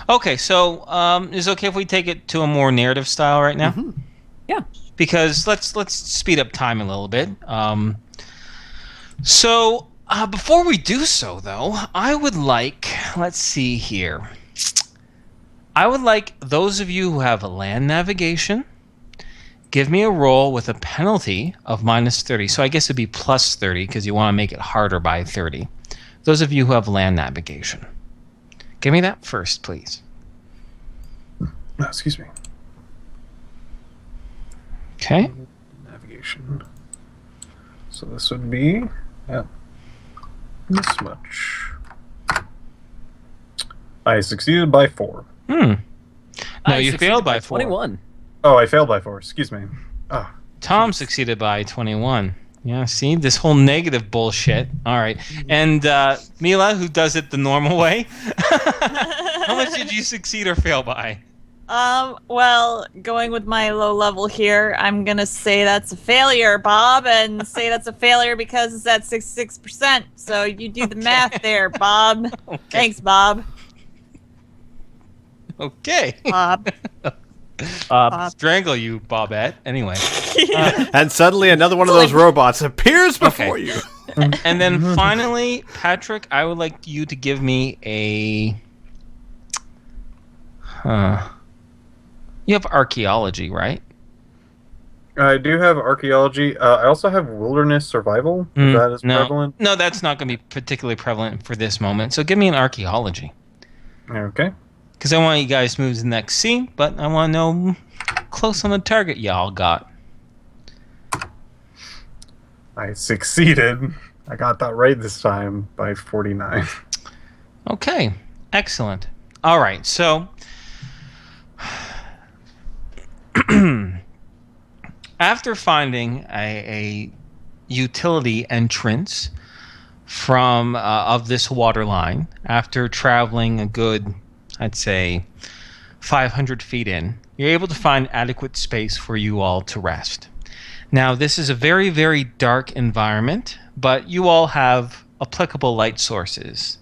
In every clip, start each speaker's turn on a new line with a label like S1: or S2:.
S1: Okay, so is it okay if we take it to a more narrative style right now?
S2: Mm-hmm.
S3: Yeah.
S1: Because let's speed up time a little bit. Before we do so, though, I would like, let's see here. I would like those of you who have land navigation, give me a roll with a penalty of minus 30. So I guess it'd be plus 30 because you want to make it harder by 30. Those of you who have land navigation. Give me that first, please.
S2: Excuse me.
S1: Okay.
S2: Navigation. So this would be this much. I succeeded by 4.
S1: No,
S3: I
S1: you
S3: succeeded
S1: failed by 4.
S3: 21.
S2: Oh, I failed by 4. Excuse me. Oh,
S1: Tom succeeded by 21. Yeah, see? This whole negative bullshit. All right. And Mila, who does it the normal way, how much did you succeed or fail by?
S4: Well, going with my low level here, I'm gonna say that's a failure, Bob, and say that's a failure because it's at 66%. So you do the math there, Bob.
S1: Okay.
S4: Thanks, Bob.
S1: Okay.
S4: Bob.
S1: Strangle you, Bobette. Anyway.
S5: And suddenly another one of those robots appears before you.
S1: And then finally, Patrick, I would like you to give me a... You have archaeology, right?
S2: I do have archaeology. I also have wilderness survival. If that is prevalent.
S1: No, that's not going to be particularly prevalent for this moment. So give me an archaeology.
S2: Okay.
S1: Because I want you guys to move to the next scene, but I want to know close on the target y'all got.
S2: I succeeded. I got that right this time by 49.
S1: Okay, excellent. All right, so after finding a utility entrance from of this water line, after traveling a good, I'd say, 500 feet in, you're able to find adequate space for you all to rest. Now, this is a very, very dark environment, but you all have applicable light sources,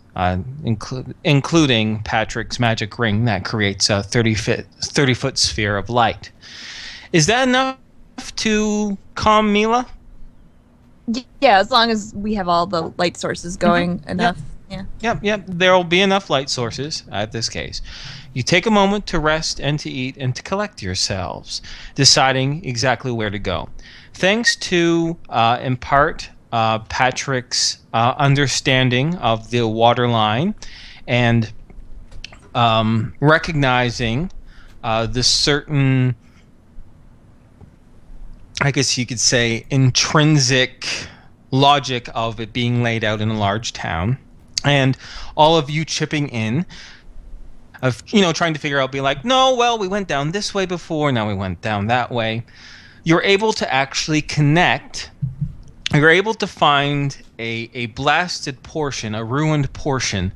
S1: including Patrick's magic ring that creates a 30-foot sphere of light. Is that enough to calm Mila?
S4: Yeah, as long as we have all the light sources going enough. Yeah.
S1: Yep. There will be enough light sources at this case. You take a moment to rest and to eat and to collect yourselves, deciding exactly where to go. Thanks to, in part, Patrick's understanding of the water line and recognizing the certain, I guess you could say, intrinsic logic of it being laid out in a large town, and all of you chipping in, of trying to figure out, be like, no, well, we went down this way before, now we went down that way. You're able to actually connect. You're able to find a blasted portion, a ruined portion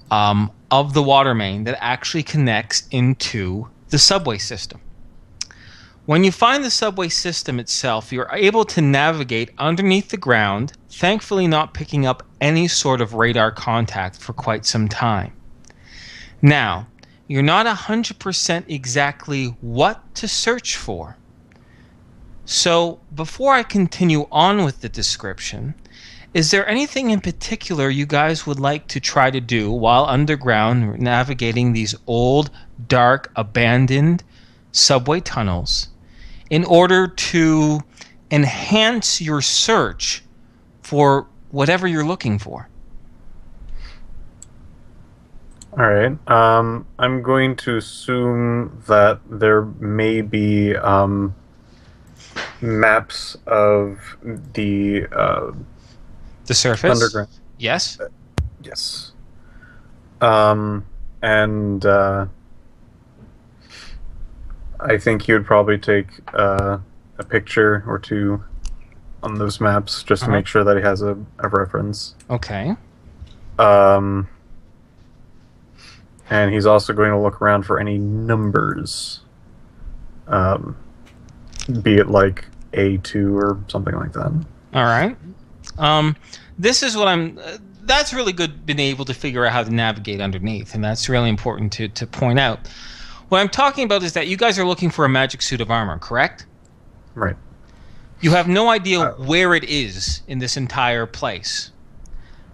S1: of the water main that actually connects into the subway system. When you find the subway system itself, you're able to navigate underneath the ground, thankfully not picking up any sort of radar contact for quite some time. Now, you're not 100% exactly what to search for. So, before I continue on with the description, is there anything in particular you guys would like to try to do while underground navigating these old, dark, abandoned subway tunnels in order to enhance your search for whatever you're looking for?
S2: All right. I'm going to assume that there may be maps of the
S1: surface?
S2: underground.
S1: Yes?
S2: Yes. And I think he would probably take a picture or two on those maps just to make sure that he has a reference.
S1: Okay.
S2: And he's also going to look around for any numbers, be it like A2 or something like that.
S1: All right. This is what that's really good, being able to figure out how to navigate underneath, and that's really important to point out. What I'm talking about is that you guys are looking for a magic suit of armor, correct?
S2: Right.
S1: You have no idea where it is in this entire place.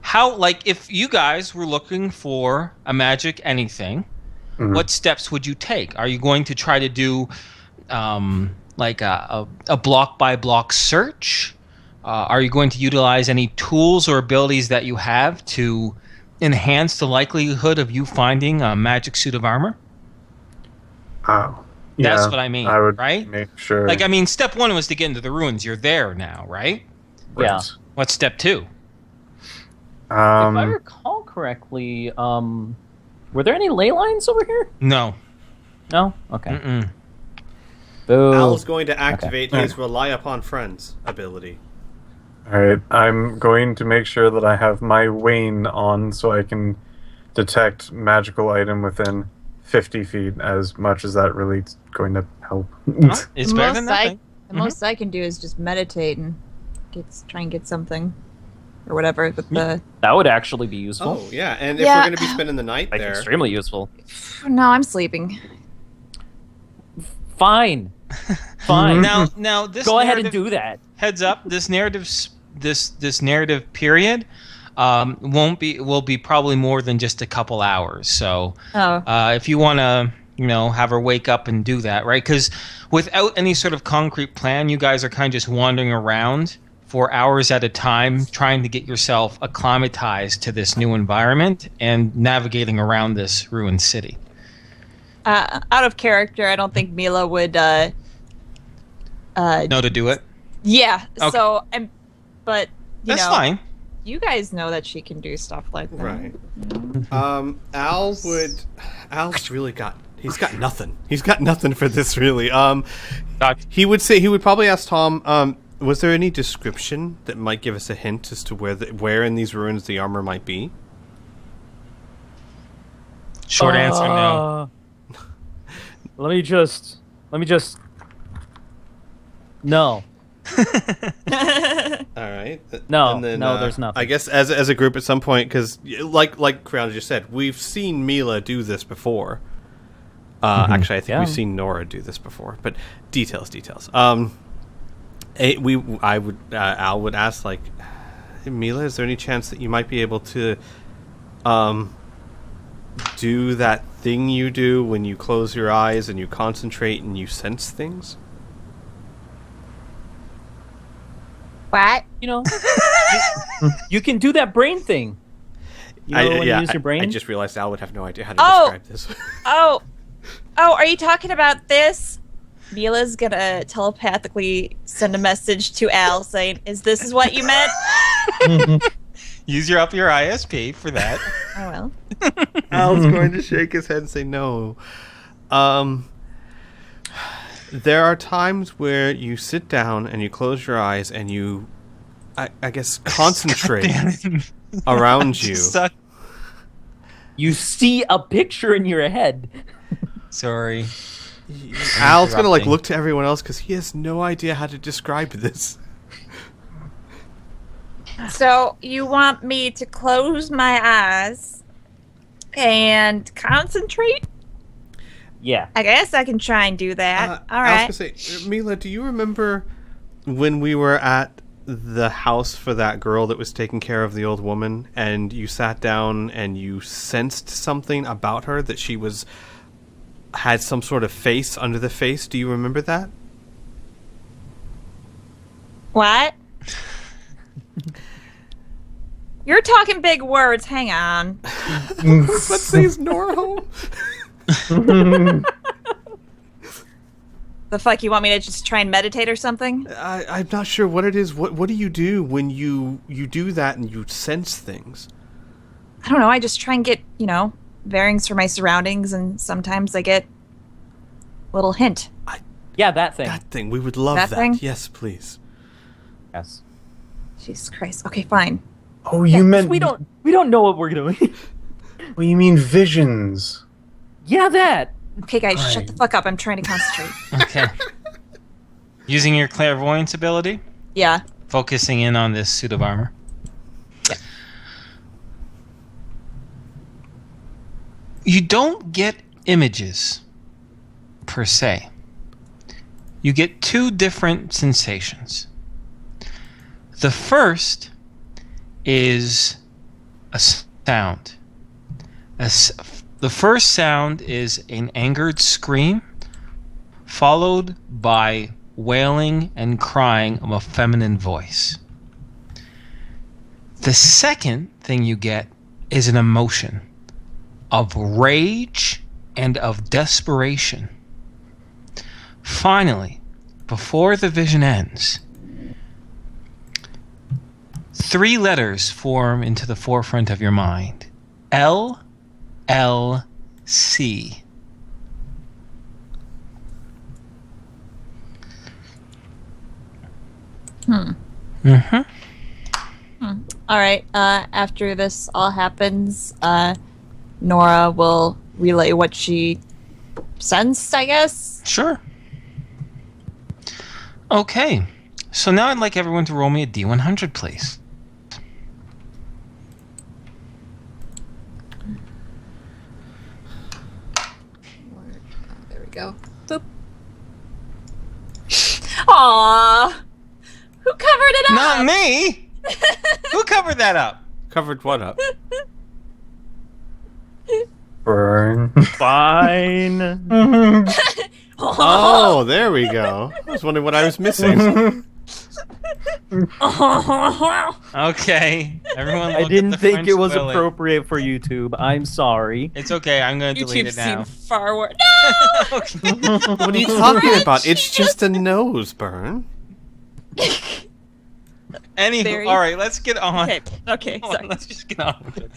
S1: How, like, if you guys were looking for a magic anything, what steps would you take? Are you going to try to do like a block by block search? Are you going to utilize any tools or abilities that you have to enhance the likelihood of you finding a magic suit of armor?
S2: Oh.
S1: That's
S2: Yeah,
S1: what I mean,
S2: I would
S1: right?
S2: make sure.
S1: Like, I mean, step 1 was to get into the ruins. You're there now, right?
S3: Yeah.
S1: What's step 2?
S3: If I recall correctly, were there any ley lines over here?
S1: No.
S3: No? Okay.
S1: Mm-mm.
S3: Boo.
S5: Al's going to activate his Rely Upon Friends ability.
S2: Alright, I'm going to make sure that I have my wane on so I can detect magical item within 50 feet, as much as that really is going to help.
S1: It's better than nothing.
S4: The most I can do is just meditate and try and get something. Or whatever. With the...
S3: That would actually be useful.
S5: Oh, yeah, and if we're going to be spending the night
S3: Like,
S5: there...
S3: extremely useful.
S4: No, I'm sleeping.
S3: Fine. Fine.
S1: Now this
S3: Go ahead and
S1: narrative-
S3: do that.
S1: Heads up, this narrative period will be probably more than just a couple hours. So if you want to, have her wake up and do that, right? Because without any sort of concrete plan, you guys are kind of just wandering around for hours at a time, trying to get yourself acclimatized to this new environment and navigating around this ruined city.
S4: Out of character, I don't think Mila would.
S1: Know to do it?
S4: Yeah.
S1: Okay.
S4: So, but
S1: That's fine.
S4: You guys know that she can do stuff like that.
S5: Right. Al's really got... He's got nothing. He's got nothing for this, really. He would probably ask Tom, was there any description that might give us a hint as to where in these ruins the armor might be?
S1: Short answer, no.
S3: Let me just... No.
S5: All right.
S3: No,
S5: And then,
S3: no, there's nothing.
S5: I guess as a group at some point, because like Criana just said, we've seen Mila do this before. Actually, I think we've seen Nora do this before, but details. Al would ask, like, hey, Mila, is there any chance that you might be able to do that thing you do when you close your eyes and you concentrate and you sense things?
S4: What?
S3: You can do that brain thing. When you use your brain?
S5: I just realized Al would have no idea how to describe this.
S4: Oh, are you talking about this? Mila's gonna telepathically send a message to Al saying, "Is this what you meant?"
S1: Use up your ISP for that.
S4: Oh well.
S5: Al's going to shake his head and say no. There are times where you sit down and you close your eyes and you, I guess, concentrate around you.
S3: You see a picture in your head.
S1: Sorry.
S5: Al's going to look to everyone else because he has no idea how to describe this.
S4: So you want me to close my eyes and concentrate?
S3: Yeah.
S4: I guess I can try and do that. All right.
S5: I was going to say, Mila, do you remember when we were at the house for that girl that was taking care of the old woman, and you sat down and you sensed something about her, that she had some sort of face under the face? Do you remember that?
S4: What? You're talking big words. Hang on.
S5: Let's say it's Nora.
S4: The fuck, you want me to just try and meditate or something?
S5: I'm not sure what it is. What do you do when you do that and you sense things?
S4: I don't know. I just try and get, bearings for my surroundings, and sometimes I get a little hint.
S3: Yeah, that thing.
S5: That thing. We would love
S4: That
S5: that.
S4: thing?
S5: Yes, please.
S3: Yes.
S4: Jesus Christ. Okay, fine.
S2: Oh, you meant...
S3: We don't know what we're doing.
S2: Oh, you mean visions.
S3: Yeah, that.
S4: Okay, guys, shut the fuck up. I'm trying to concentrate.
S1: Okay. Using your clairvoyance ability,
S4: Yeah.
S1: focusing in on this suit of armor.
S4: Yeah.
S1: You don't get images per se. You get two different sensations. The first is a sound. The first sound is an angered scream, followed by wailing and crying of a feminine voice. The second thing you get is an emotion of rage and of desperation. Finally, before the vision ends, 3 letters form into the forefront of your mind. LLC.
S4: All right. After this all happens, Nora will relay what she sensed, I guess.
S1: Sure. Okay. So now I'd like everyone to roll me a D100, please.
S4: There we go. Boop. Aww. Who covered it up?
S1: Not me! Who covered that up?
S5: Covered what up?
S2: Burn.
S3: Fine.
S5: Oh, there we go. I was wondering what I was missing.
S1: Okay. Everyone look
S3: I didn't
S1: at the
S3: think
S1: French
S3: it was
S1: toilet.
S3: appropriate for YouTube. I'm sorry.
S1: It's okay. I'm going to delete
S4: YouTube
S1: it now.
S4: seemed far worse. No!
S1: Okay.
S5: What are you talking about? It's just a nose burn.
S1: Anywho,
S4: Very-
S1: all right, let's get on.
S4: Okay,
S1: Hold on,
S4: sorry.
S1: let's just get on with it.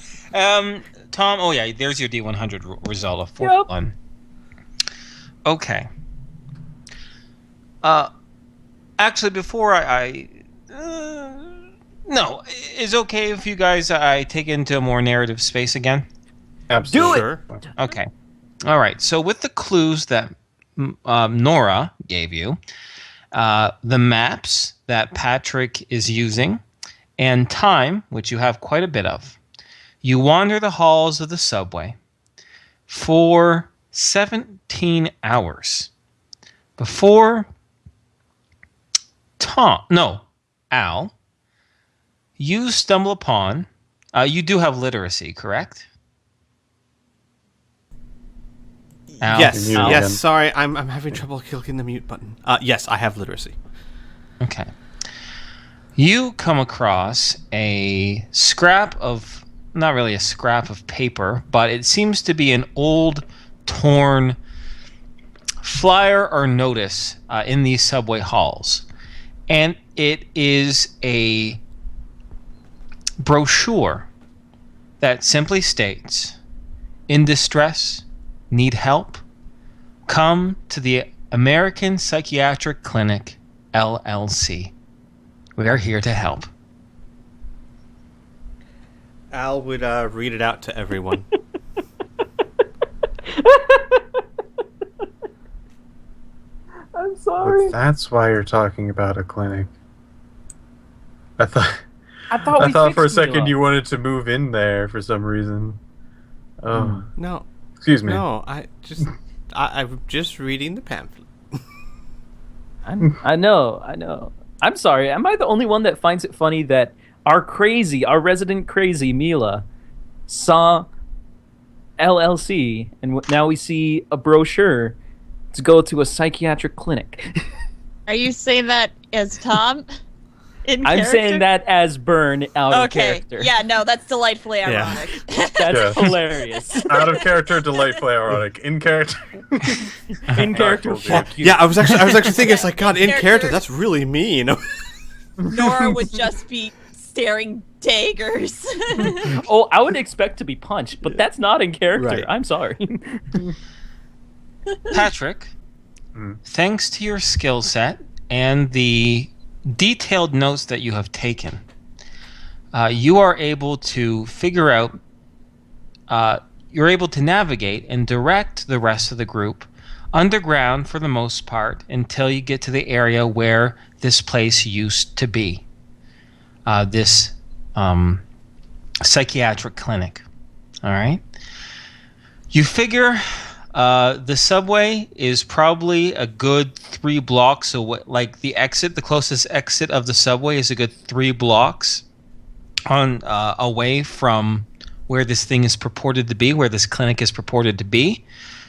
S1: Tom, oh yeah, there's your D100 result of
S3: Yep.
S1: 41. Okay. Actually, before no, is it okay if you guys I take it into a more narrative space again?
S2: Absolutely.
S5: Sure.
S1: Okay. All right. So with the clues that Nora gave you, the maps that Patrick is using, and time, which you have quite a bit of, you wander the halls of the subway for 17 hours before Al, you stumble upon, you do have literacy, correct? Al?
S5: Yes,
S2: Mute
S5: yes.
S2: again.
S5: Sorry, I'm having trouble clicking the mute button. Yes, I have literacy.
S1: Okay. You come across a scrap of, not really a scrap of paper, but it seems to be an old, torn flyer or notice in these subway halls. And it is a brochure that simply states, "In distress, need help? Come to the American Psychiatric Clinic, LLC. We are here to help."
S5: Al would read it out to everyone.
S3: I'm sorry.
S2: But that's why you're talking about a clinic. I thought
S3: I thought
S2: I thought for a
S3: fixed
S2: second
S3: Mila.
S2: you wanted to move in there for some reason. Oh,
S5: No,
S2: excuse me.
S5: no. I'm just reading the pamphlet.
S3: I know. I'm sorry. Am I the only one that finds it funny that our resident crazy Mila saw LLC and now we see a brochure to go to a psychiatric clinic?
S4: Are you saying that as Tom? In
S3: I'm
S4: character?
S3: saying that as Burn out of
S4: Okay.
S3: character.
S4: Yeah, no, that's delightfully
S5: Yeah.
S4: ironic.
S3: That's
S2: Yeah.
S3: hilarious.
S2: Out of character, delightfully ironic. In character.
S3: In character,
S2: Alright, cool,
S3: fuck you.
S5: Yeah, I was actually thinking, it's like, God, in
S4: Character.
S5: character, that's really mean.
S4: Nora would just be staring daggers.
S3: Oh, I would expect to be punched, but that's not in character.
S5: Right.
S3: I'm sorry.
S1: Patrick, thanks to your skill set and the detailed notes that you have taken, you are able to figure out, you're able to navigate and direct the rest of the group underground for the most part until you get to the area where this place used to be. This psychiatric clinic. All right? You figure the subway is probably a good 3 blocks away. Like the closest exit of the subway is a good 3 blocks away from where this thing is purported to be, where this clinic is purported to be.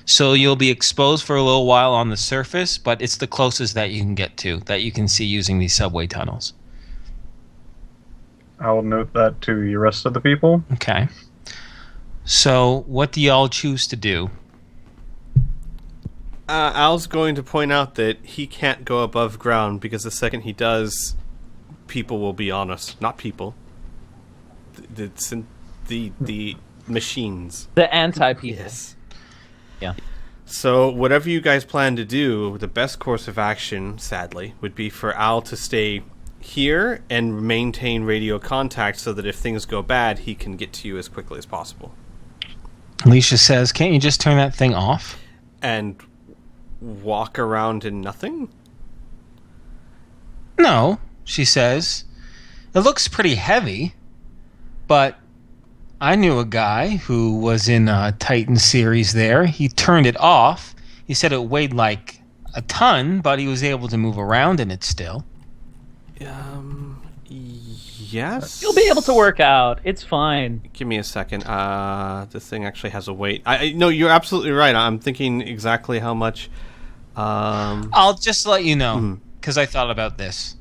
S1: So you'll be exposed for a little while on the surface, but it's the closest that you can get to, that you can see using these subway tunnels.
S2: I'll note that to the rest of the people.
S1: Okay. So what do y'all choose to do?
S5: Al's going to point out that he can't go above ground because the second he does, people will be on us. Not people. The machines.
S3: The anti-people.
S5: Yes.
S3: Yeah.
S5: So whatever you guys plan to do, the best course of action, sadly, would be for Al to stay here and maintain radio contact so that if things go bad, he can get to you as quickly as possible.
S1: Alicia says, can't you just turn that thing off?
S5: And walk around in nothing?
S1: No, she says. It looks pretty heavy, but I knew a guy who was in a Titan series there. He turned it off. He said it weighed like a ton, but he was able to move around in it still.
S5: Yes.
S3: You'll be able to work out. It's fine.
S5: Give me a second. This thing actually has a weight. No, you're absolutely right. I'm thinking exactly how much.
S1: I'll just let you know, because I thought about this.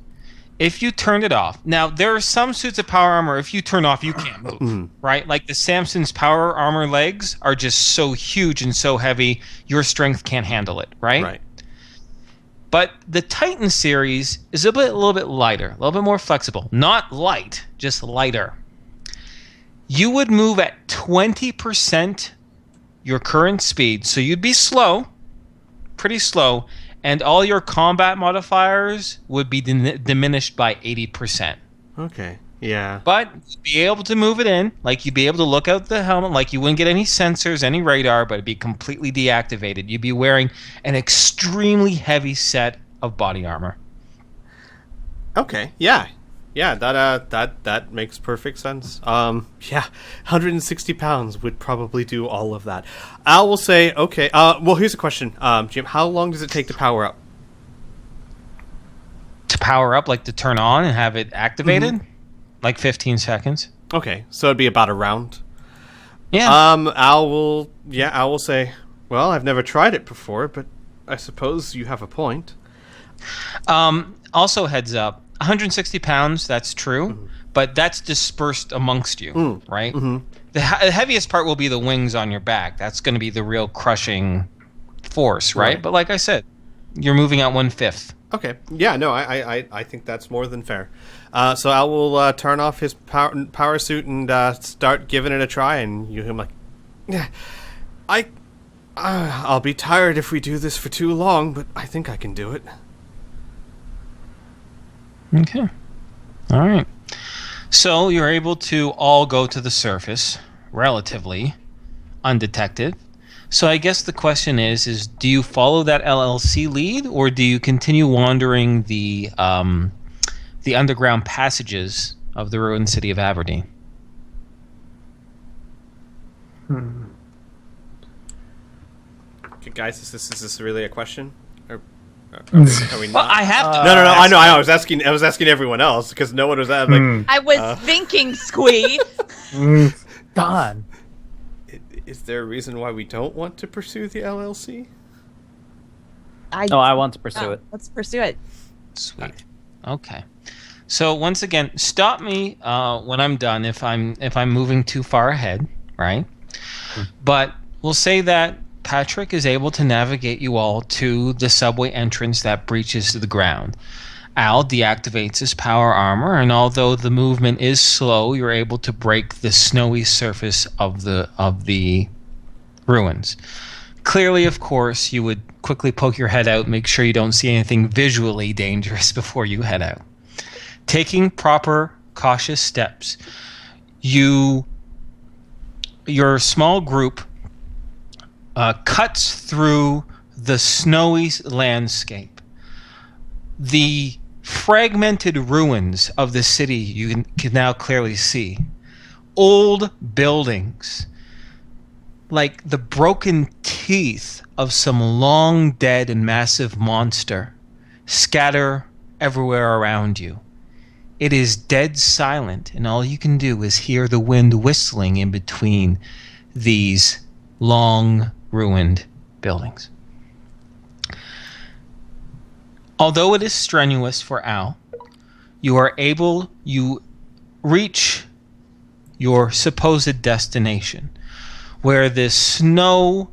S1: If you turned it off, now there are some suits of power armor, if you turn off, you can't move, right? Like the Samson's power armor legs are just so huge and so heavy, your strength can't handle it, right?
S5: Right.
S1: But the Titan series is a little bit lighter, a little bit more flexible. Not light, just lighter. You would move at 20% your current speed, so you'd be slow, pretty slow, and all your combat modifiers would be diminished by 80%.
S5: Okay. Yeah.
S1: But you'd be able to move it in, like you'd be able to look out the helmet, like you wouldn't get any sensors, any radar, but it'd be completely deactivated. You'd be wearing an extremely heavy set of body armor.
S5: Okay. Yeah. Yeah. That makes perfect sense. Yeah. 160 pounds would probably do all of that. Al will say, okay. Well, here's a question, Jim. How long does it take to power up?
S1: To power up, like to turn on and have it activated? Like 15 seconds.
S5: Okay, so it'd be about a round.
S1: Yeah.
S5: Al will say, well, I've never tried it before, but I suppose you have a point.
S1: Also, heads up, 160 pounds, that's true, but that's dispersed amongst you, right? The heaviest part will be the wings on your back. That's going to be the real crushing force, right? But like I said, you're moving at 1/5.
S5: Okay. Yeah, no, I think that's more than fair. So Al will turn off his power suit and start giving it a try, and you hear him like, yeah, I'll be tired if we do this for too long, but I think I can do it.
S1: Okay. All right. So you're able to all go to the surface relatively undetected. So I guess the question is do you follow that LLC lead, or do you continue wandering the underground passages of the ruined city of Aberdeen?
S5: Okay, guys, is this really a question? Are we not?
S1: Well, I have to.
S5: No. I know. I was asking everyone else because no one was like.
S4: I was thinking, Squee.
S3: Don.
S5: Is there a reason why we don't want to pursue the LLC?
S3: I want to pursue it.
S4: Let's pursue it.
S1: Sweet. Okay. So once again, stop me when I'm done if I'm moving too far ahead, right? But we'll say that Patrick is able to navigate you all to the subway entrance that breaches to the ground. Al deactivates his power armor, and although the movement is slow, you're able to break the snowy surface of the ruins. Clearly, of course, you would quickly poke your head out, make sure you don't see anything visually dangerous before you head out. Taking proper, cautious steps, your small group cuts through the snowy landscape. The fragmented ruins of the city you can now clearly see. Old buildings, like the broken teeth of some long dead and massive monster scatter everywhere around you. It is dead silent, and all you can do is hear the wind whistling in between these long ruined buildings. Although it is strenuous for Al, you reach your supposed destination, where this snow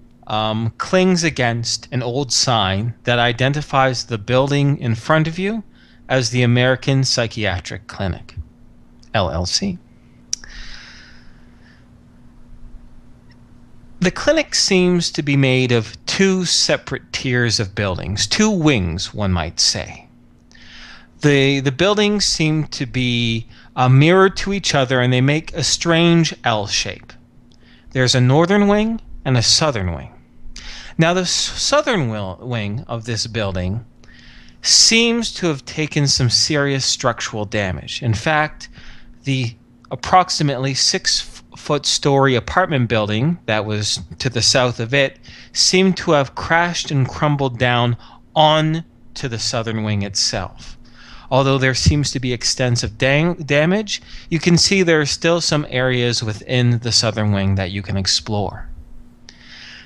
S1: clings against an old sign that identifies the building in front of you as the American Psychiatric Clinic, LLC. The clinic seems to be made of two separate tiers of buildings, two wings, one might say. The buildings seem to be mirrored to each other, and they make a strange L shape. There's a northern wing and a southern wing. Now, the southern wing of this building seems to have taken some serious structural damage. In fact, the approximately 6-foot-story apartment building that was to the south of it seemed to have crashed and crumbled down on to the southern wing itself. Although there seems to be extensive damage, you can see there are still some areas within the southern wing that you can explore.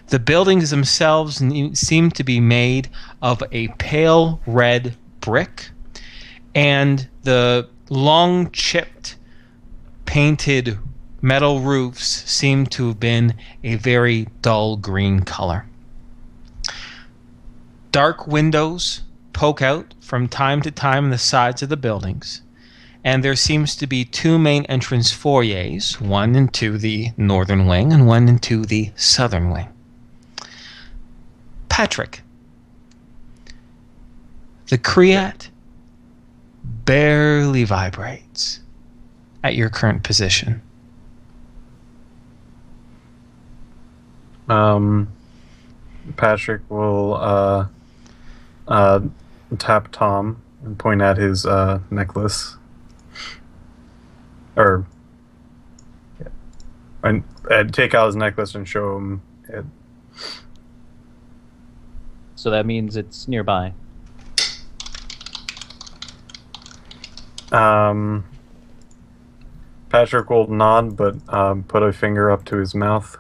S1: The buildings themselves seem to be made of a pale red brick, and the long chipped painted metal roofs seem to have been a very dull green color. Dark windows poke out from time to time on the sides of the buildings, and there seems to be two main entrance foyers, one into the northern wing and one into the southern wing. Patrick, the Criat barely vibrates at your current position.
S2: Patrick will tap Tom and point at his necklace. Or and take out his necklace and show him it.
S3: So that means it's nearby.
S2: Patrick will nod, but put a finger up to his mouth.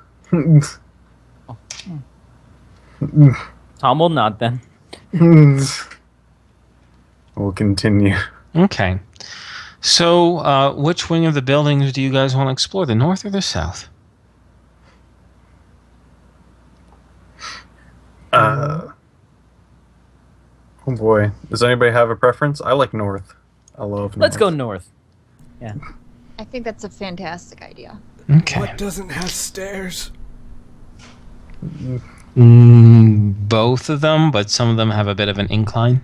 S3: Tom will nod then.
S2: We'll continue.
S1: Okay. So, which wing of the buildings do you guys want to explore, the north or the south?
S2: Oh boy. Does anybody have a preference? I like north. I love north.
S3: Let's go north. Yeah.
S4: I think that's a fantastic idea.
S1: Okay.
S5: What doesn't have stairs?
S1: Both of them, but some of them have a bit of an incline.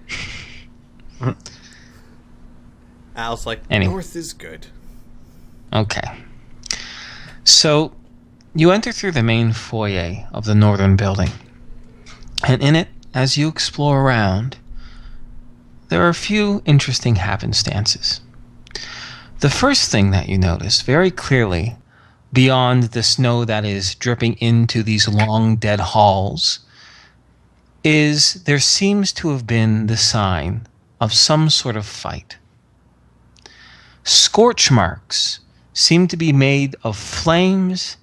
S5: Al's like,
S1: Anyway.
S5: north is good.
S1: Okay. So, you enter through the main foyer of the northern building. And in it, as you explore around, there are a few interesting happenstances. The first thing that you notice very clearly, beyond the snow that is dripping into these long dead halls, is there seems to have been the sign of some sort of fight. Scorch marks seem to be made of flames,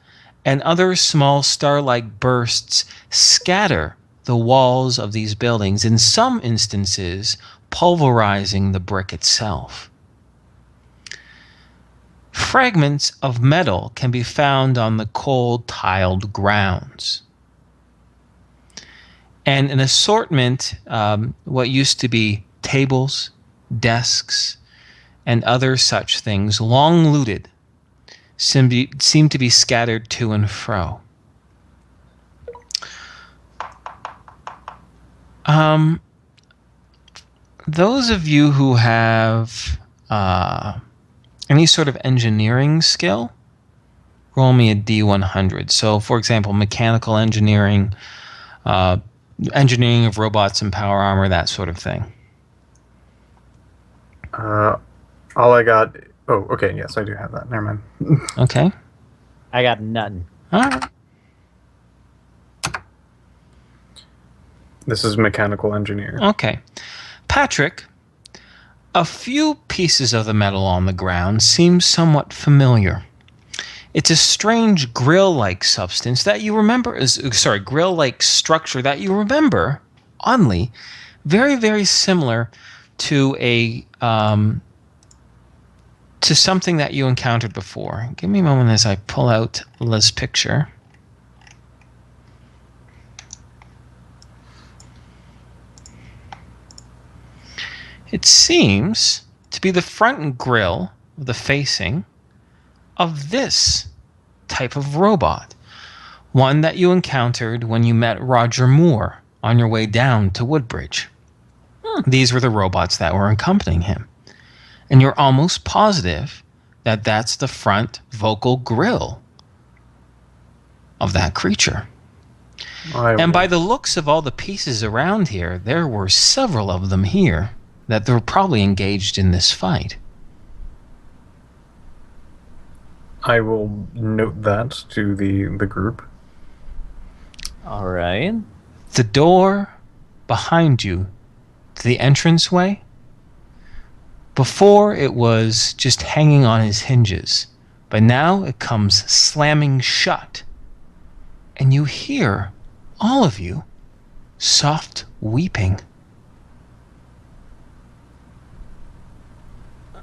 S1: and other small star-like bursts scatter the walls of these buildings, in some instances pulverizing the brick itself. Fragments of metal can be found on the cold tiled grounds. And an assortment, what used to be tables, desks, and other such things, long looted, seem to be scattered to and fro. Those of you who have any sort of engineering skill, roll me a D100. So, for example, mechanical engineering, engineering of robots and power armor, that sort of thing.
S2: All I got... Oh, okay, yes, I do have that. Never mind.
S1: Okay.
S3: I got nothing.
S1: All right.
S2: This is mechanical engineer.
S1: Okay. Patrick, a few pieces of the metal on the ground seem somewhat familiar. It's a strange grill-like substance that you remember grill-like structure that you remember, oddly, very, very similar to to something that you encountered before. Give me a moment as I pull out Liz's picture. It seems to be the front grille, the facing, of this type of robot. One that you encountered when you met Roger Moore on your way down to Woodbridge. These were the robots that were accompanying him. And you're almost positive that that's the front vocal grille of that creature. And by the looks of all the pieces around here, there were several of them here that they were probably engaged in this fight.
S2: I will note that to the group.
S3: All right.
S1: The door behind you to the entranceway, before it was just hanging on its hinges, but now it comes slamming shut. And you hear, all of you, soft weeping.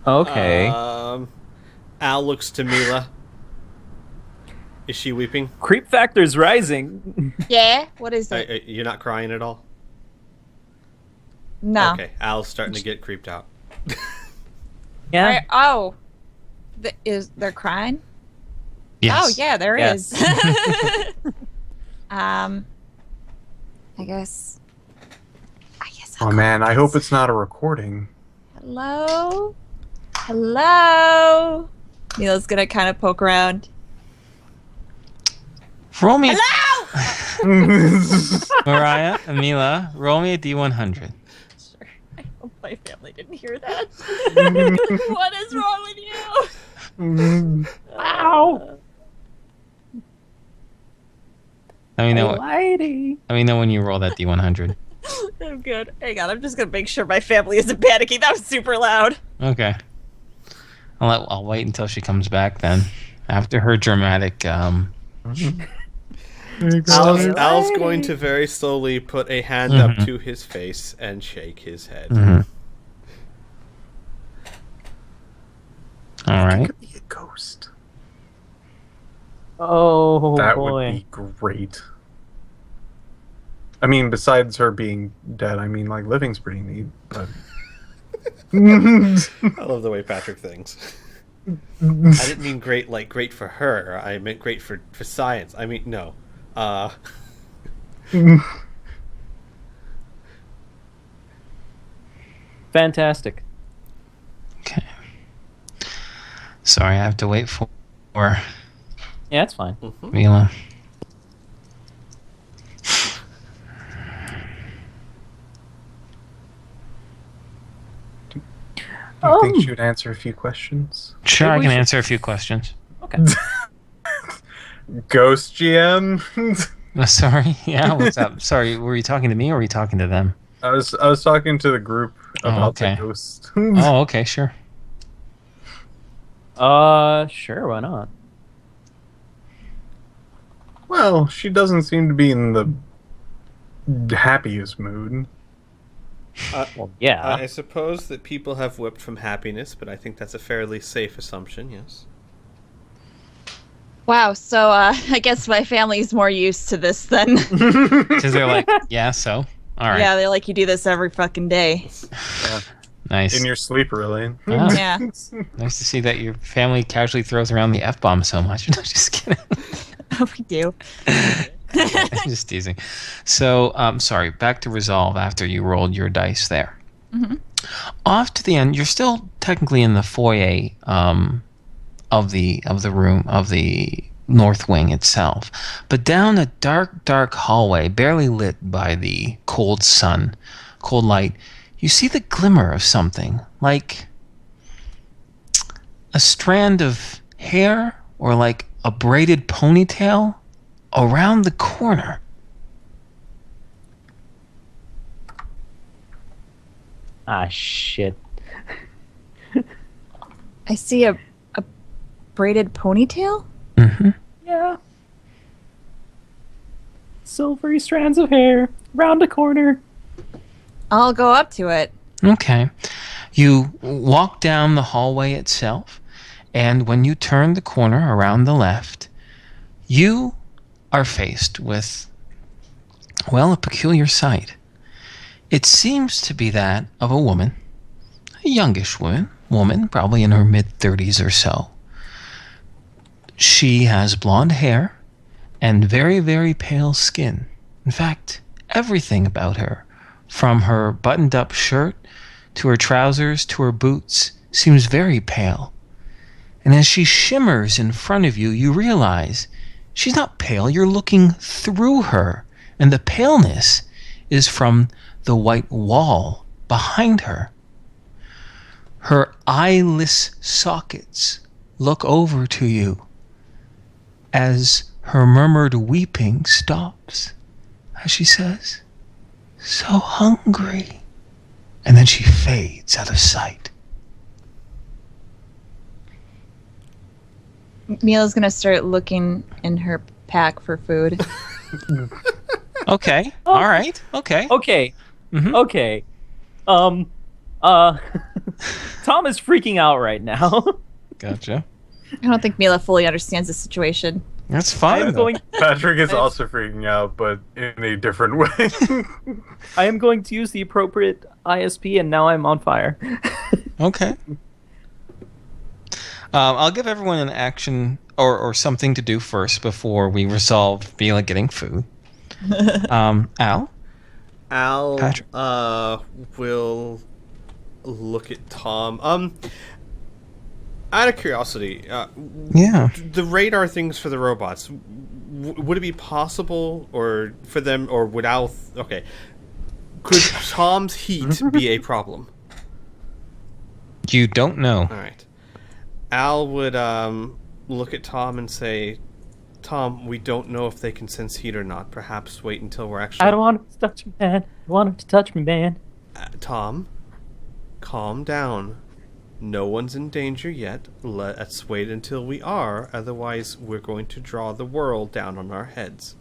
S3: Okay.
S5: Al looks to Mila. Is she weeping?
S3: Creep factor's rising.
S4: Yeah? What is it?
S5: You're not crying at all?
S4: No.
S5: Okay, Al's starting to get creeped out.
S3: Yeah.
S4: Oh. They're crying?
S1: Yes.
S4: Oh, yeah, there
S3: Yes.
S4: is. I guess
S2: Oh man, I hope it's not a recording.
S4: Hello? Hello? Mila's gonna kind of poke around.
S1: Roll me,
S4: Hello?
S1: Mariah, Amila, roll me a D100.
S4: Sure. I hope my family didn't hear that. What is wrong with you? Ow!
S1: Let me know.
S3: Lady.
S1: Let me know when you roll that D100.
S4: I'm good. Hang on, I'm just gonna make sure my family isn't panicking. That was super loud.
S1: Okay. I'll wait until she comes back then. After her dramatic.
S5: Al's going to very slowly put a hand up to his face and shake his head.
S1: All right.
S2: Could be a ghost.
S3: Oh,
S2: That
S3: boy.
S2: would be great. I mean, besides her being dead, I mean, like, living's pretty neat, but...
S5: I love the way Patrick thinks. I didn't mean great, like, great for her. I meant great for science. I mean, no.
S3: Fantastic.
S1: Okay. Sorry, I have to wait for
S3: Yeah, that's fine.
S1: Mila.
S2: Do you think she would answer a few questions?
S1: Sure, I
S3: Maybe
S1: can
S3: we should-
S1: answer a few questions.
S3: Okay.
S2: Ghost GM?
S1: Sorry. Yeah, what's up? Sorry, were you talking to me or were you talking to them?
S2: I was talking to the group about
S1: okay.
S2: the ghost.
S1: Oh, okay, sure.
S3: Sure, why not?
S2: Well, she doesn't seem to be in the happiest mood.
S3: Well, yeah.
S5: I suppose that people have whipped from happiness, but I think that's a fairly safe assumption, yes.
S4: Wow, so I guess my family's more used to this than...
S1: Because they're like, yeah, so? All right.
S4: Yeah, they're like, you do this every fucking day.
S1: Nice.
S2: In your sleep, really.
S1: Ah,
S4: Yeah.
S1: Nice to see that your family casually throws around the F-bomb so much. No, just kidding.
S4: We do.
S1: I'm just teasing. So, sorry, back to resolve after you rolled your dice there. Off to the end, you're still technically in the foyer of the room of the north wing itself, but down a dark hallway, barely lit by the cold light, you see the glimmer of something, like a strand of hair or like a braided ponytail around the corner.
S3: Ah, shit.
S4: I see a braided ponytail.
S1: Mm-hmm.
S3: Yeah. Silvery strands of hair, round a corner.
S4: I'll go up to it.
S1: Okay. You walk down the hallway itself, and when you turn the corner around the left, you are faced with, well, a peculiar sight. It seems to be that of a woman, a youngish woman, probably in her mid-30s or so. She has blonde hair and very, very pale skin. In fact, everything about her, from her buttoned-up shirt to her trousers to her boots, seems very pale. And as she shimmers in front of you, you realize she's not pale. You're looking through her, and the paleness is from the white wall behind her. Her eyeless sockets look over to you as her murmured weeping stops, as she says, "So hungry." And then she fades out of sight.
S4: Mila's gonna start looking in her pack for food.
S1: Okay. All right. Okay.
S3: Okay.
S1: Mhm.
S3: Okay. Tom is freaking out right now.
S1: Gotcha.
S4: I don't think Mila fully understands the situation.
S1: That's fine.
S3: I'm going
S2: Patrick is also freaking out, but in a different way.
S3: I am going to use the appropriate ISP, and now I'm on fire.
S1: Okay. I'll give everyone an action or something to do first before we resolve Mila getting food. Al?
S5: Al
S1: Patrick.
S5: will look at Tom. Out of curiosity,
S1: Yeah.
S5: the radar things for the robots, would it be possible, or for them, or would Al? Okay, could Tom's heat be a problem?
S1: You don't know.
S5: All right, Al would look at Tom and say, "Tom, we don't know if they can sense heat or not. Perhaps wait until we're actually."
S3: I don't want him to touch me, man. I want him to touch me, man.
S5: Tom, calm down. No one's in danger yet. Let's wait until we are. Otherwise, we're going to draw the world down on our heads.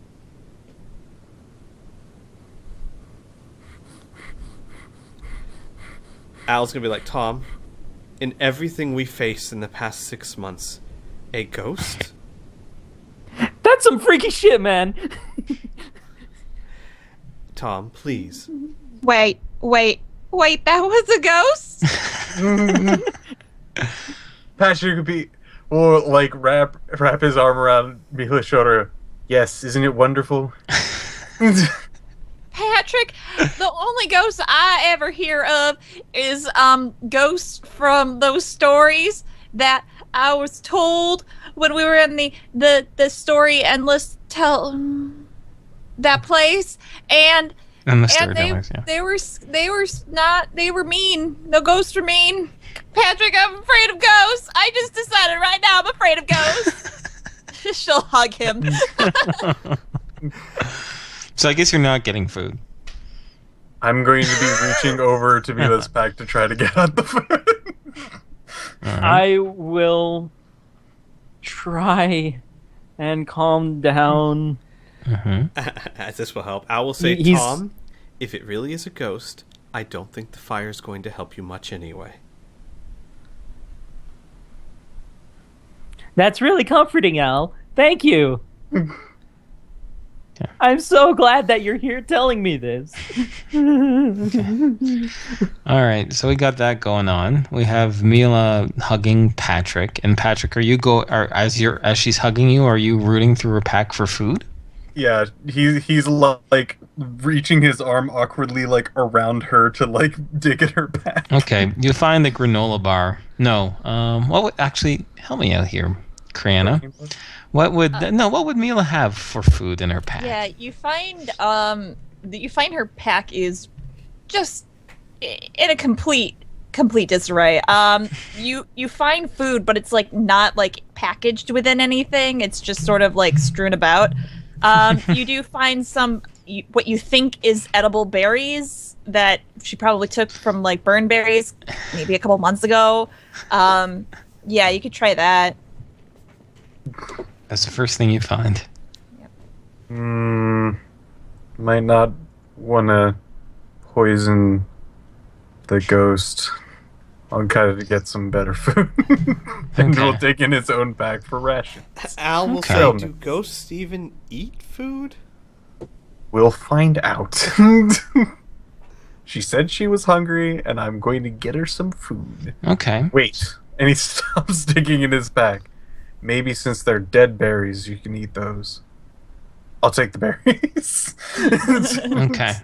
S5: Al's gonna be like, Tom, in everything we faced in the past 6 months, a ghost?
S3: That's some freaky shit, man.
S5: Tom, please.
S4: Wait, that was a ghost?
S2: Patrick could be, or like wrap his arm around Mila's shoulder. Yes, isn't it wonderful?
S4: Patrick, the only ghost I ever hear of is ghosts from those stories that I was told when we were in the story endless that place, and
S1: And the
S4: and
S1: storytellers, yeah.
S4: they were mean. The ghosts were mean. Patrick, I'm afraid of ghosts. I just decided right now I'm afraid of ghosts. She'll hug him.
S1: So I guess you're not getting food.
S2: I'm going to be reaching over to Mila's pack to try to get at the food.
S1: All right.
S3: I will try and calm down.
S5: As this will help, I will say,
S3: He's-
S5: Tom, if it really is a ghost, I don't think the fire's going to help you much anyway.
S3: That's really comforting, Al. Thank you. I'm so glad that you're here telling me this.
S1: All right, so we got that going on. We have Mila hugging Patrick, and Patrick, as she's hugging you, are you rooting through her pack for food?
S2: Yeah, he's like reaching his arm awkwardly like around her to like dig at her back.
S1: Okay, you find the granola bar. No, what would actually help me out here, Criana? What would Mila have for food in her pack?
S4: Yeah, you find her pack is just in a complete disarray. You find food, but it's like not like packaged within anything. It's just sort of like strewn about. You do find some what you think is edible berries that she probably took from like burn berries maybe a couple months ago. Yeah, you could try that.
S1: That's the first thing you find.
S2: Might not want to poison the ghost. I'll kind of get some better food. And
S1: Okay.
S2: we'll take in its own pack for rations.
S5: Al will
S1: Okay.
S5: say, do ghosts even eat food?
S2: We'll find out. She said she was hungry, and I'm going to get her some food.
S1: Okay.
S2: Wait. And he stops digging in his pack. Maybe since they're dead berries, you can eat those. I'll take the berries.
S1: Okay.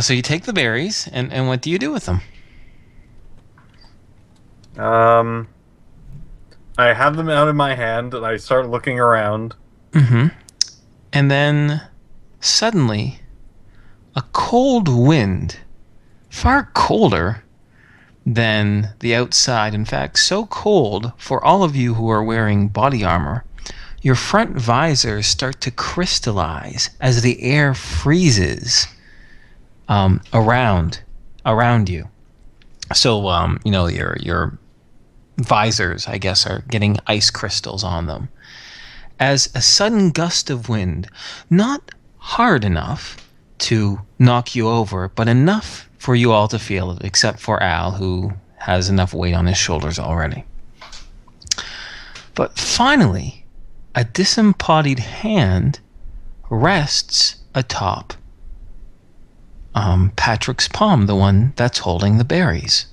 S1: So you take the berries, and what do you do with them?
S2: I have them out in my hand, and I start looking around.
S1: Mm-hmm. And then suddenly, a cold wind, far colder than the outside, in fact, so cold for all of you who are wearing body armor, your front visors start to crystallize as the air freezes around you. So, your visors, I guess, are getting ice crystals on them. As a sudden gust of wind, not hard enough to knock you over, but enough for you all to feel it, except for Al, who has enough weight on his shoulders already. But finally, a disembodied hand rests atop Patrick's palm, the one that's holding the berries.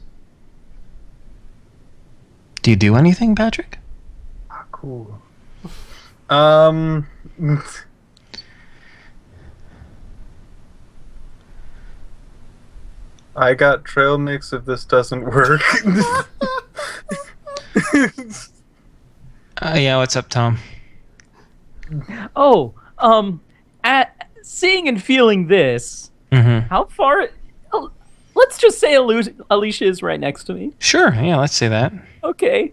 S1: Do you do anything, Patrick?
S2: Cool. I got trail mix if this doesn't work.
S1: Yeah, what's up, Tom?
S3: Oh, at seeing and feeling this,
S1: Mm-hmm.
S3: how far? Let's just say Alicia is right next to me.
S1: Sure, yeah, let's say that.
S3: Okay.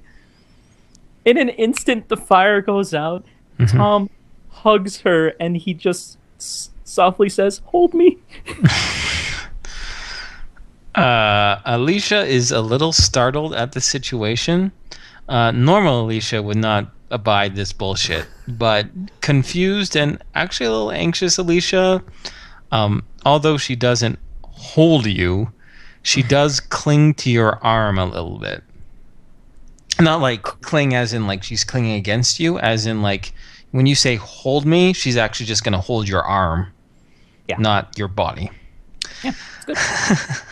S3: In an instant, the fire goes out.
S1: Mm-hmm.
S3: Tom hugs her, and he just softly says, "Hold me."
S1: Alicia is a little startled at the situation. Normal Alicia would not abide this bullshit, but confused and actually a little anxious Alicia, although she doesn't hold you, she does cling to your arm a little bit. Not like cling as in like she's clinging against you, as in like when you say hold me, she's actually just going to hold your arm, not your body.
S3: Yeah, it's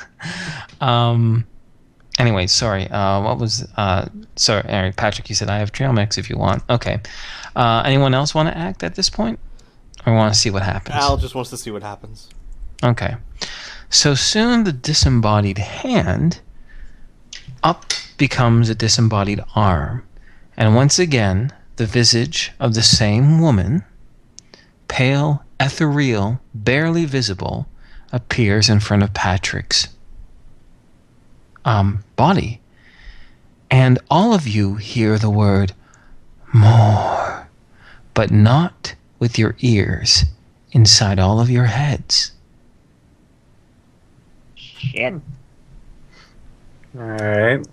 S3: good.
S1: Anyway, sorry. What was sorry, Patrick, you said I have trail mix if you want. Okay. Anyone else want to act at this point? Or want to see what happens?
S5: Al just wants to see what happens.
S1: Okay. So soon the disembodied hand up becomes a disembodied arm. And once again, the visage of the same woman, pale, ethereal, barely visible, appears in front of Patrick's body. And all of you hear the word more, but not with your ears, inside all of your heads.
S4: Shit.
S2: Alright.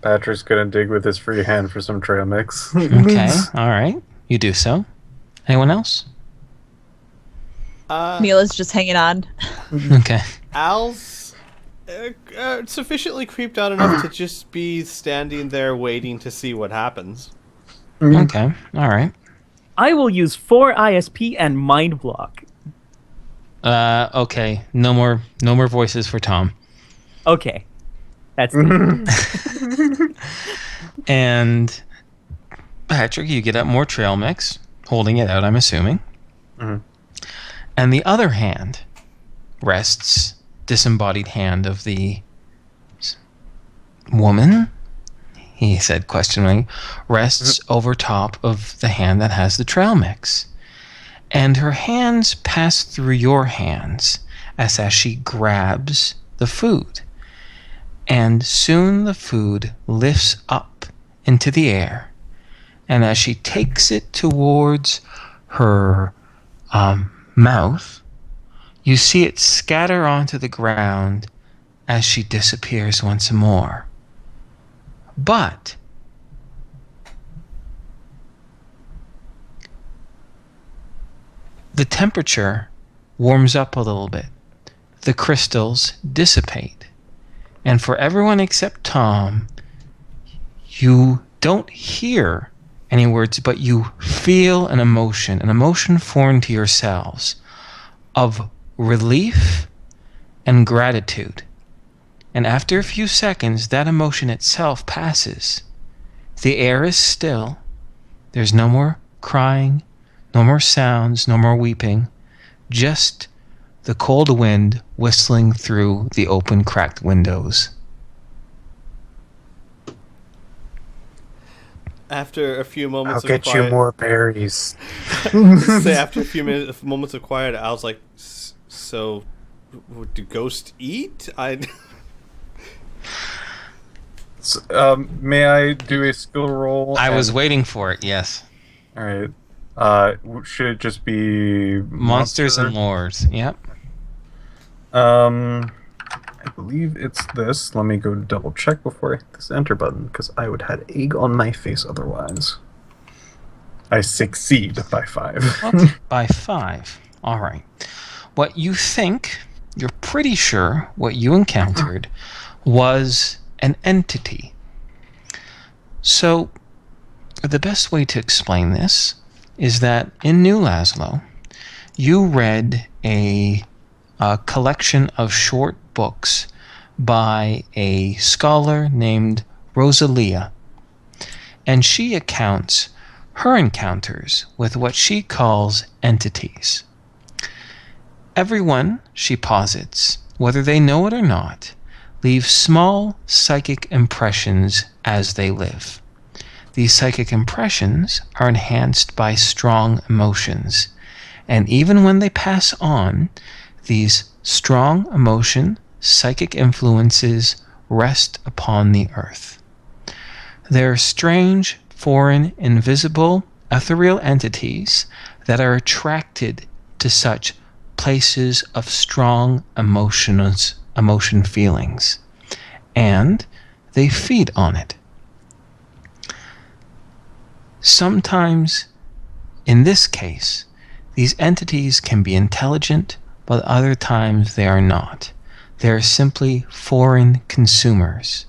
S2: Patrick's gonna dig with his free hand for some trail mix.
S1: Okay, all right. You do so. Anyone else?
S4: Mila's just hanging on.
S1: Okay.
S5: Al's sufficiently creeped out enough to just be standing there waiting to see what happens.
S1: Okay, all right.
S3: I will use 4 ISP and Mind Block.
S1: Okay. No more voices for Tom.
S3: Okay. That's me.
S1: And Patrick, you get up more trail mix, holding it out, I'm assuming.
S2: Mhm.
S1: And the other hand rests, disembodied hand of the woman, he said questioningly, rests over top of the hand that has the trail mix. And her hands pass through your hands as she grabs the food. And soon the food lifts up into the air. And as she takes it towards her mouth, You see it scatter onto the ground as she disappears once more. But the temperature warms up a little bit. The crystals dissipate. And for everyone except Tom, you don't hear any words, but you feel an emotion foreign to yourselves of relief and gratitude. And after a few seconds, that emotion itself passes. The air is still. There's no more crying, no more sounds, no more weeping. Just the cold wind whistling through the open, cracked windows.
S5: After a few moments
S2: I'll get you more berries.
S5: say after a few moments of quiet, I was like, so do ghosts eat?
S2: May I do a skill roll?
S1: I was waiting for it, yes.
S2: All right. Should it just be
S1: Monsters and lords, yep.
S2: I believe it's this. Let me go double check before I hit this enter button, because I would have egg on my face otherwise. I succeed by 5.
S1: By 5. All right. What you think, you're pretty sure what you encountered was an entity. So, the best way to explain this is that in New Laszlo, you read a collection of short books by a scholar named Rosalia, and she recounts her encounters with what she calls entities. Everyone, she posits, whether they know it or not, leaves small psychic impressions as they live. These psychic impressions are enhanced by strong emotions, and even when they pass on, these strong emotion, psychic influences rest upon the earth. They are strange, foreign, invisible, ethereal entities that are attracted to such places of strong emotion feelings, and they feed on it. Sometimes, in this case, these entities can be intelligent, but other times they are not. They are simply foreign consumers.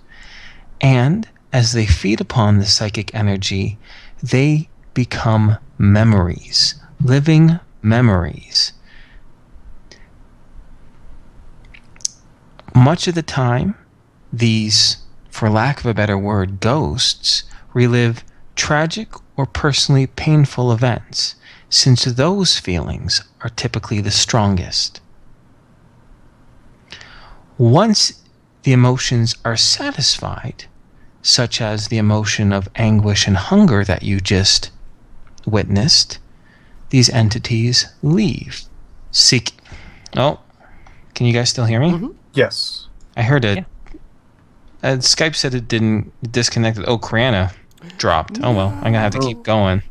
S1: And as they feed upon the psychic energy, they become memories, living memories. Much of the time, these, for lack of a better word, ghosts, relive tragic or personally painful events, since those feelings are typically the strongest. Once the emotions are satisfied, such as the emotion of anguish and hunger that you just witnessed, these entities leave. Oh, can you guys still hear me?
S5: Mm-hmm.
S2: Yes.
S1: I heard it.
S3: Yeah.
S1: Skype said it didn't disconnect. Oh, Criana dropped. Oh well, I'm gonna have to keep going.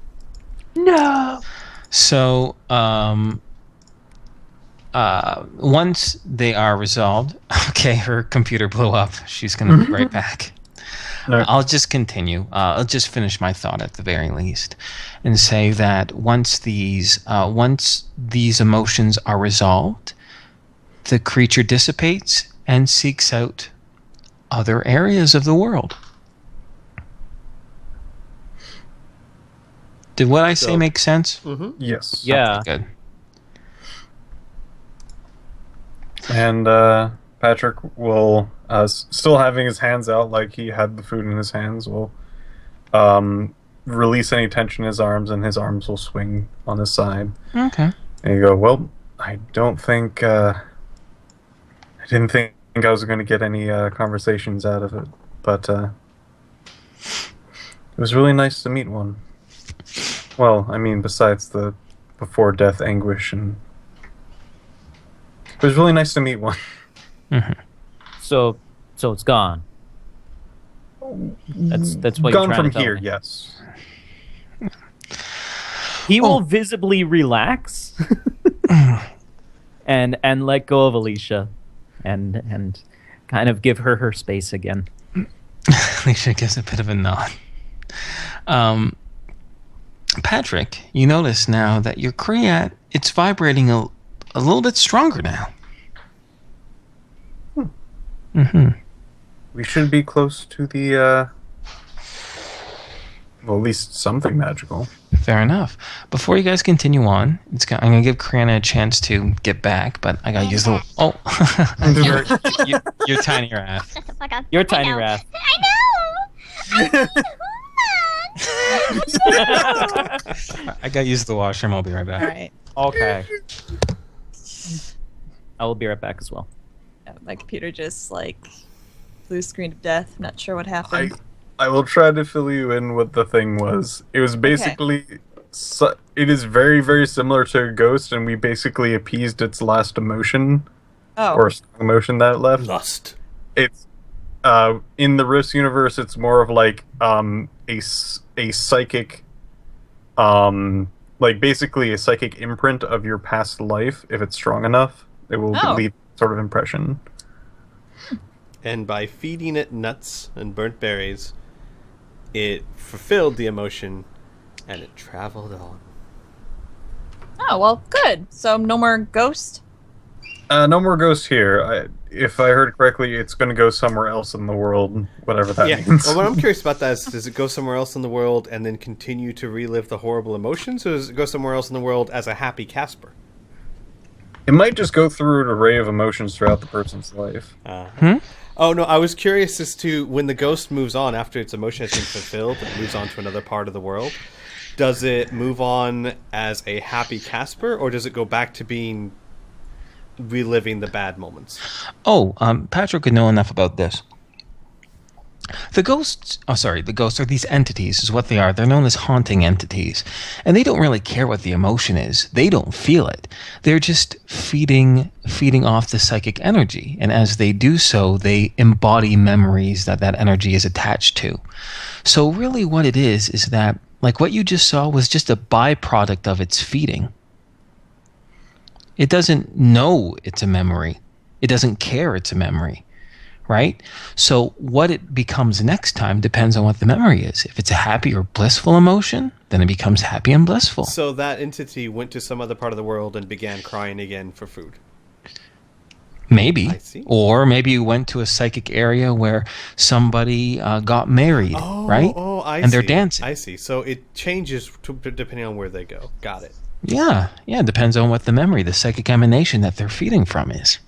S3: No.
S1: So, once they are resolved, okay, her computer blew up. She's gonna be right back.
S2: No.
S1: I'll just continue. I'll just finish my thought at the very least, and say that once these emotions are resolved, the creature dissipates and seeks out other areas of the world. Did what I say make sense?
S5: Mm-hmm.
S2: Yes.
S3: Yeah.
S1: Okay, good.
S2: And Patrick will, still having his hands out like he had the food in his hands, will release any tension in his arms, and his arms will swing on his side.
S1: Okay.
S2: And you go, well, I didn't think I was going to get any conversations out of it, but it was really nice to meet one. Well, I mean, besides the before-death anguish, and it was really nice to meet one.
S1: Mm-hmm.
S3: So it's gone. That's what
S2: Gone
S3: you're trying
S2: from
S3: to tell
S2: here,
S3: me.
S2: yes.
S3: He will visibly relax. and let go of Alicia, and kind of give her space again.
S1: Alicia gives a bit of a nod. Patrick, you notice now that your Kriat, it's vibrating a little bit stronger now.
S2: We should be close to the, well, at least something magical.
S1: Fair enough. Before you guys continue on, I'm going to give Criana a chance to get back, but I got to use the... Oh, you're tiny wrath.
S6: Shut the fuck up.
S3: You're tiny wrath.
S6: I know.
S1: I got to use the washroom. I'll be right back.
S4: All right.
S3: Okay. I will be right back as well.
S4: Yeah, my computer just like blue screen of death. Not sure what happened.
S2: I will try to fill you in what the thing was. It was basically... it is very, very similar to a ghost, and we basically appeased its last emotion.
S4: Oh.
S2: Or emotion that it left.
S5: Lust.
S2: It's... in the Rift universe, it's more of like a psychic... like basically a psychic imprint of your past life. If it's strong enough, it will leave sort of impression.
S5: And by feeding it nuts and burnt berries, it fulfilled the emotion, and it traveled on.
S4: Oh, well, good. So no more ghost?
S2: No more ghosts here. If I heard correctly, it's going to go somewhere else in the world, whatever that means.
S5: Well, what I'm curious about that is, does it go somewhere else in the world and then continue to relive the horrible emotions, or does it go somewhere else in the world as a happy Casper?
S2: It might just go through an array of emotions throughout the person's life.
S5: Oh, no, I was curious as to when the ghost moves on after its emotion has been fulfilled and moves on to another part of the world, does it move on as a happy Casper, or does it go back to being reliving the bad moments?
S1: Oh, Patrick would know enough about this. The ghosts are these entities, is what they are. They're known as haunting entities. And they don't really care what the emotion is. They don't feel it. They're just feeding off the psychic energy. And as they do so, they embody memories that energy is attached to. So really what it is that, like what you just saw was just a byproduct of its feeding. It doesn't know it's a memory. It doesn't care it's a memory. Right? So what it becomes next time depends on what the memory is. If it's a happy or blissful emotion, then it becomes happy and blissful.
S5: So that entity went to some other part of the world and began crying again for food.
S1: Maybe.
S5: I see.
S1: Or maybe you went to a psychic area where somebody got married, right?
S5: Oh, I see.
S1: And they're dancing.
S5: I see. So it changes depending on where they go. Got it.
S1: Yeah, it depends on what the memory, the psychic emanation that they're feeding from is.